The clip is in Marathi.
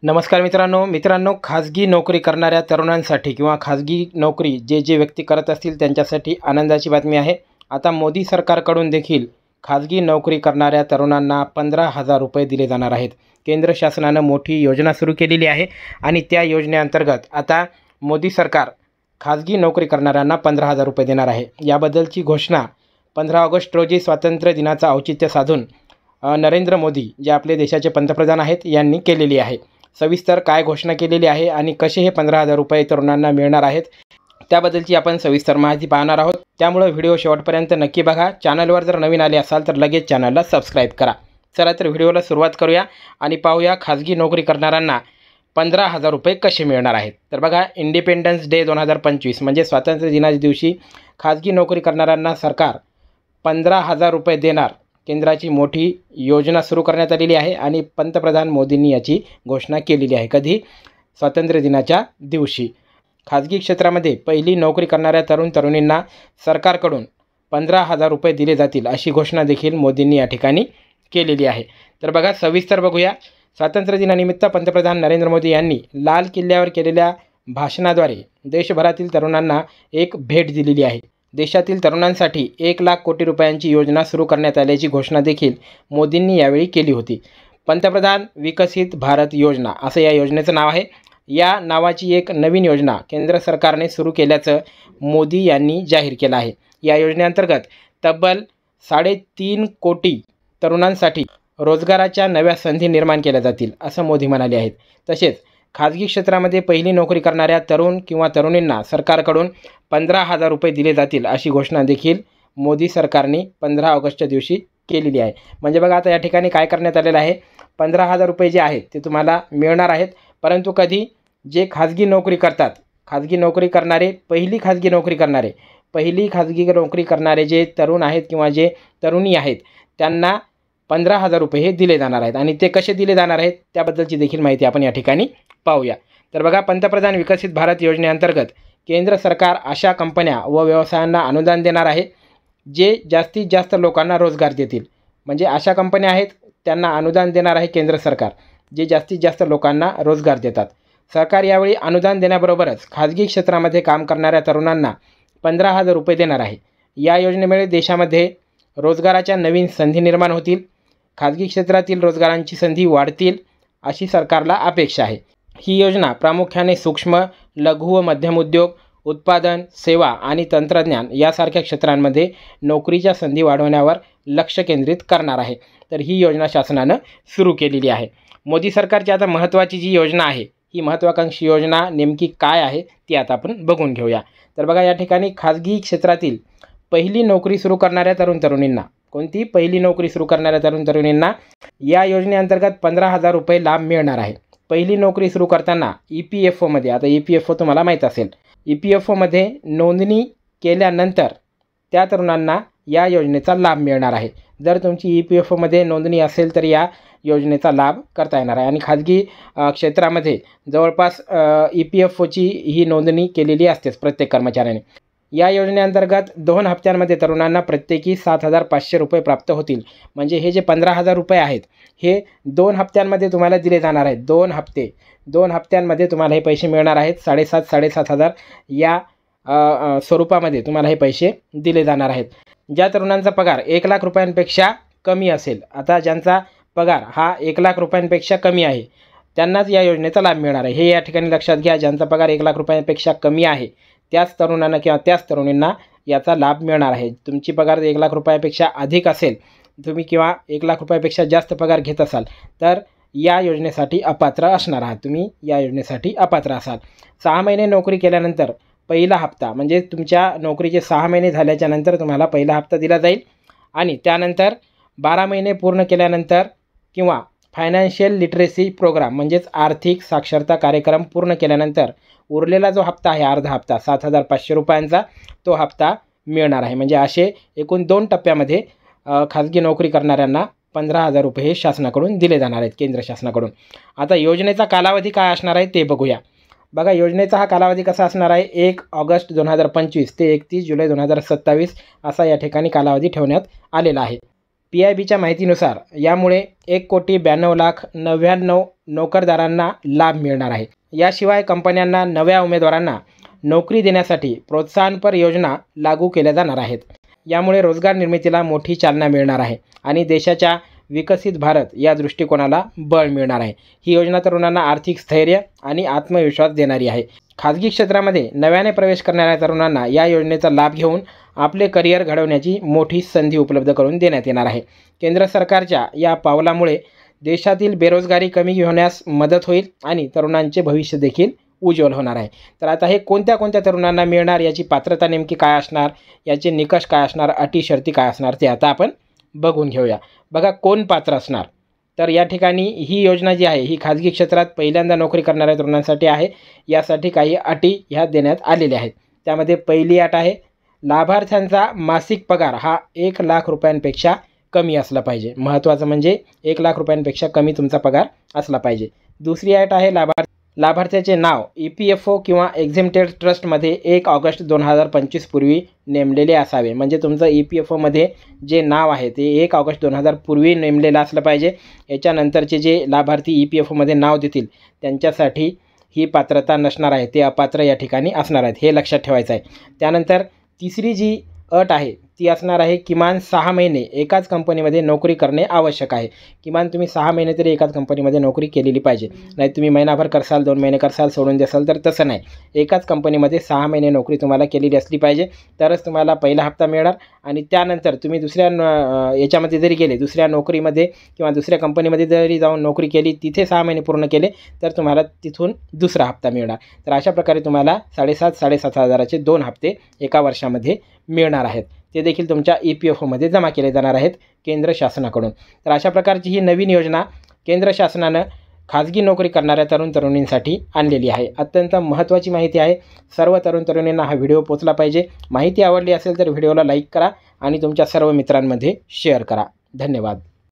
नमस्कार मित्रांनो, खाजगी नोकरी करणाऱ्या तरुणांसाठी किंवा खाजगी नोकरी जे व्यक्ती करत असतील त्यांच्यासाठी आनंदाची बातमी आहे। आता मोदी सरकारकडून देखील खाजगी नोकरी करणाऱ्या तरुणांना 15,000 रुपये दिले जाणार आहेत। केंद्र शासनाने मोठी योजना सुरू केलेली आहे आणि त्या योजनेअंतर्गत आता मोदी सरकार खाजगी नोकरी करणाऱ्यांना 15,000 रुपये देणार आहे। याबद्दलची घोषणा 15 ऑगस्ट रोजी स्वातंत्र्य दिनाचा औचित्य साधून नरेंद्र मोदी जे आपले देशाचे पंतप्रधान आहेत यांनी केलेली आहे। सविस्तर काय घोषणा केलेली आहे आणि कसे हे 15,000 रुपये तरुणांना मिळणार आहेत त्याबद्दलची आपण सविस्तर माहिती पाहणार आहोत। त्यामुळे व्हिडिओ शेवटपर्यंत नक्की बघा। चॅनलवर जर नवीन आले असाल तर लगेच चॅनलला सबस्क्राइब करा। चला तर व्हिडिओला सुरुवात करूया आणि पाहूया खाजगी नोकरी करणाऱ्यांना 15,000 रुपये कसे मिळणार आहेत। तर बघा, इंडिपेंडन्स डे 2025 म्हणजे स्वातंत्र्य दिनाच्या दिवशी खाजगी नोकरी करणाऱ्यांना सरकार 15,000 रुपये देणार। केंद्राची मोठी योजना सुरू करण्यात आलेली आहे आणि पंतप्रधान मोदींनी याची घोषणा केलेली आहे। कधी? स्वातंत्र्य दिनाच्या दिवशी। खाजगी क्षेत्रामध्ये पहिली नोकरी करणाऱ्या तरुणींना सरकारकडून 15,000 रुपये दिले जातील अशी घोषणा देखील मोदींनी या ठिकाणी केलेली आहे। तर बघा, सविस्तर बघूया। स्वातंत्र्य दिनानिमित्त पंतप्रधान नरेंद्र मोदी यांनी लाल किल्ल्यावर केलेल्या भाषणाद्वारे देशभरातील तरुणांना एक भेट दिलेली आहे। देशातील तरुणांसाठी 1 लाख कोटी रुपयांची योजना सुरू करण्यात आल्याची घोषणा देखील मोदींनी यावेळी केली होती। पंतप्रधान विकसित भारत योजना असं या योजनेचं नाव आहे। या नावाची एक नवीन योजना केंद्र सरकारने सुरू केल्याचं मोदी यांनी जाहीर केलं आहे। या योजनेअंतर्गत तब्बल 3.5 कोटी तरुणांसाठी रोजगाराच्या नव्या संधी निर्माण केल्या जातील असं मोदी म्हणाले आहेत। तसेच खाजगी क्षेत्रामध्ये पहिली नोकरी करणाऱ्या तरुण किंवा तरुणींना सरकारकडून 15,000 रुपये दिले जातील अशी घोषणा देखील मोदी सरकारने 15 ऑगस्टच्या दिवशी केलेली आहे। म्हणजे बघा, आता या ठिकाणी काय करण्यात आलेलं आहे, 15,000 रुपये जे आहेत ते तुम्हाला मिळणार आहेत। परंतु कधी? जे खाजगी नोकरी करतात, खाजगी नोकरी करणारे, पहिली खाजगी नोकरी करणारे जे तरुण आहेत किंवा जे तरुणी आहेत त्यांना 15,000 रुपये हे दिले जाणार आहेत। आणि ते कसे दिले जाणार आहेत त्याबद्दलची देखील माहिती आपण या ठिकाणी पाहूया। तर बघा, पंतप्रधान विकसित भारत योजनेअंतर्गत केंद्र सरकार अशा कंपन्या व व्यवसायांना अनुदान देणार आहे जे जास्तीत जास्त लोकांना रोजगार देतील। म्हणजे अशा कंपन्या आहेत त्यांना अनुदान देणार आहे केंद्र सरकार जे जास्तीत जास्त लोकांना रोजगार देतात। सरकार यावेळी अनुदान देण्याबरोबरच खाजगी क्षेत्रामध्ये काम करणाऱ्या तरुणांना 15,000 रुपये देणार आहे। या योजनेमुळे देशामध्ये रोजगाराच्या नवीन संधी निर्माण होतील, खाजगी क्षेत्रातील रोजगारांची संधी वाढतील अशी सरकारला अपेक्षा आहे। ही योजना प्रामुख्याने सूक्ष्म, लघु व मध्यम उद्योग, उत्पादन, सेवा आणि तंत्रज्ञान यासारख्या क्षेत्रांमध्ये नोकरीच्या संधी वाढवण्यावर लक्ष केंद्रित करणार आहे। तर ही योजना शासनानं सुरू केलेली आहे। मोदी सरकारची आता महत्त्वाची जी योजना आहे, ही महत्त्वाकांक्षी योजना नेमकी काय आहे ती आता आपण बघून घेऊया। तर बघा, या ठिकाणी खाजगी क्षेत्रातील पहिली नोकरी सुरू करणाऱ्या तरुणींना, कोणती? पहिली नोकरी सुरू करणाऱ्या तरुणींना या योजनेअंतर्गत 15,000 रुपये लाभ मिळणार आहे। पहिली नोकरी सुरू करताना EPFOमध्ये, आता EPFO तुम्हाला माहीत असेल, EPFOमध्ये नोंदणी केल्यानंतर त्या तरुणांना या योजनेचा लाभ मिळणार आहे। जर तुमची EPFOमध्ये नोंदणी असेल तर या योजनेचा लाभ करता येणार आहे। आणि खाजगी क्षेत्रामध्ये जवळपास EPFOची ही नोंदणी केलेली असतेच प्रत्येक कर्मचाऱ्याने। या योजनेअंतर्गत 2 हप्त्यांमध्ये तरुणांना प्रत्येकी 7,500 रुपये प्राप्त होतील। म्हणजे हे जे 15,000 रुपये आहेत हे 2 हप्त्यांमध्ये तुम्हाला दिले जाणार आहेत। 2 हप्त्यांमध्ये तुम्हाला हे पैसे मिळणार आहेत। 7,500 या स्वरूपामध्ये तुम्हाला हे पैसे दिले जाणार आहेत। ज्या तरुणांचा पगार 1 लाख रुपयांपेक्षा कमी असेल, आता ज्यांचा पगार हा 1 लाख रुपयांपेक्षा कमी आहे त्यांनाच या योजनेचा लाभ मिळणार आहे। हे या ठिकाणी लक्षात घ्या, ज्यांचा पगार 1 लाख रुपयांपेक्षा कमी आहे त्याच तरुणांना किंवा त्याच तरुणींना याचा लाभ मिळणार आहे। तुमची पगार 1 लाख रुपयापेक्षा अधिक असेल, तुम्ही किंवा 1 लाख रुपयापेक्षा जास्त पगार घेत असाल तर या योजनेसाठी अपात्र असणार आहात, तुम्ही या योजनेसाठी अपात्र असाल। 6 महिने नोकरी केल्यानंतर पहिला हप्ता, म्हणजे तुमच्या नोकरीचे 6 महिने झाल्याच्या नंतर तुम्हाला पहिला हप्ता दिला जाईल आणि त्यानंतर 12 महिने पूर्ण केल्यानंतर किंवा फायनान्शियल लिटरेसी प्रोग्राम म्हणजेच आर्थिक साक्षरता कार्यक्रम पूर्ण केल्यानंतर उरलेला जो हप्ता आहे, अर्धा हप्ता 7,500 रुपयांचा, तो हप्ता मिळणार आहे। म्हणजे असे एकूण 2 टप्प्यामध्ये खाजगी नोकरी करणाऱ्यांना 15,000 रुपये हे शासनाकडून दिले जाणार आहेत, केंद्र शासनाकडून। आता योजनेचा कालावधी काय असणार आहे ते बघूया। बघा, योजनेचा हा कालावधी कसा असणार आहे, 1 ऑगस्ट 2025 ते 31 जुलै 2027 असा या ठिकाणी कालावधी ठेवण्यात आलेला आहे। PIBच्या माहितीनुसार यामुळे 1,92,99,000 नोकरदारांना लाभ मिळणार आहे। याशिवाय कंपन्यांना नव्या उमेदवारांना नोकरी देण्यासाठी प्रोत्साहनपर योजना लागू केल्या जाणार आहेत। यामुळे रोजगार निर्मितीला मोठी चालना मिळणार आहे आणि देशाच्या विकसित भारत या दृष्टिकोनाला बळ मिळणार आहे। ही योजना तरुणांना आर्थिक स्थैर्य आणि आत्मविश्वास देणारी आहे। खाजगी क्षेत्रामध्ये नव्याने प्रवेश करणाऱ्या तरुणांना या योजनेचा लाभ घेऊन आपले करिअर घडवण्याची मोठी संधी उपलब्ध करून देण्यात येणार आहे। केंद्र सरकारच्या या पावलामुळे देशातील बेरोजगारी कमी होण्यास मदत होईल आणि तरुणांचे भविष्य देखील उज्ज्वल होणार आहे। तर आता हे कोणत्या कोणत्या तरुणांना मिळणार, याची पात्रता नेमकी काय असणार, याचे निकष काय असणार, अटी शर्ती काय असणार, ते आता आपण बघून घेऊया। बघा, कोण पात्र असणार, तर या ठिकाणी ही योजना जी आहे ही खाजगी क्षेत्रात पहिल्यांदा नोकरी करणाऱ्या तरुणांसाठी आहे। यासाठी काही अटी ह्या देण्यात आलेल्या आहेत। त्यामध्ये पहिली अट आहे, लाभार्थ्यांचा मासिक पगार हा 1,00,000 रुपयांपेक्षा कमी असला पाहिजे। महत्त्वाचं म्हणजे 1,00,000 रुपयांपेक्षा कमी तुमचा पगार असला पाहिजे। दुसरी अट आहे, लाभार्थ्याचे नाव EPFO किंवा एक्झेम्प्टेड ट्रस्टमध्ये 1 ऑगस्ट 2025 पूर्वी नेमलेले असावे। म्हणजे तुमचं EPFOमध्ये जे नाव आहे ते 1 ऑगस्ट 2000 पूर्वी नेमलेलं असलं पाहिजे। याच्यानंतरचे जे लाभार्थी EPFOमध्ये नाव देतील त्यांच्यासाठी ही पात्रता नसणार आहे, ते अपात्र या ठिकाणी असणार आहेत, हे लक्षात ठेवायचं आहे। त्यानंतर तिसरी जी अट आहे ती असणार आहे, किमान 6 महिने एकाच कंपनीमध्ये नोकरी करणे आवश्यक आहे। किमान तुम्ही 6 महिने तरी एकाच कंपनीमध्ये नोकरी केलेली पाहिजे। नाही तुम्ही महिनाभर करसाल, 2 महिने करसाल, सोडून द्याल, तर तसं नाही। एकाच कंपनीमध्ये 6 महिने नोकरी तुम्हाला केलेली असली पाहिजे, तरच तुम्हाला पहिला हप्ता मिळणार। आणि त्यानंतर तुम्ही दुसऱ्या याच्यामध्ये जरी गेले, दुसऱ्या नोकरीमध्ये किंवा दुसऱ्या कंपनीमध्ये जरी जाऊन नोकरी केली, तिथे 6 महिने पूर्ण केले, तर तुम्हाला तिथून दुसरा हप्ता मिळणार। तर अशा प्रकारे तुम्हाला 7,500 हजाराचे 2 हप्ते एका वर्षामध्ये मिळणार आहेत। ते देखील तुमच्या EPFOमध्ये जमा केले जाणार आहेत केंद्र शासनाकडून। तर अशा प्रकारची ही नवीन योजना केंद्र शासनानं खाजगी नोकरी करणाऱ्या तरुणींसाठी आणलेली आहे। अत्यंत महत्त्वाची माहिती आहे। सर्व तरुणींना हा व्हिडिओ पोचला पाहिजे। माहिती आवडली असेल तर व्हिडिओला लाईक करा आणि तुमच्या सर्व मित्रांमध्ये शेअर करा। धन्यवाद।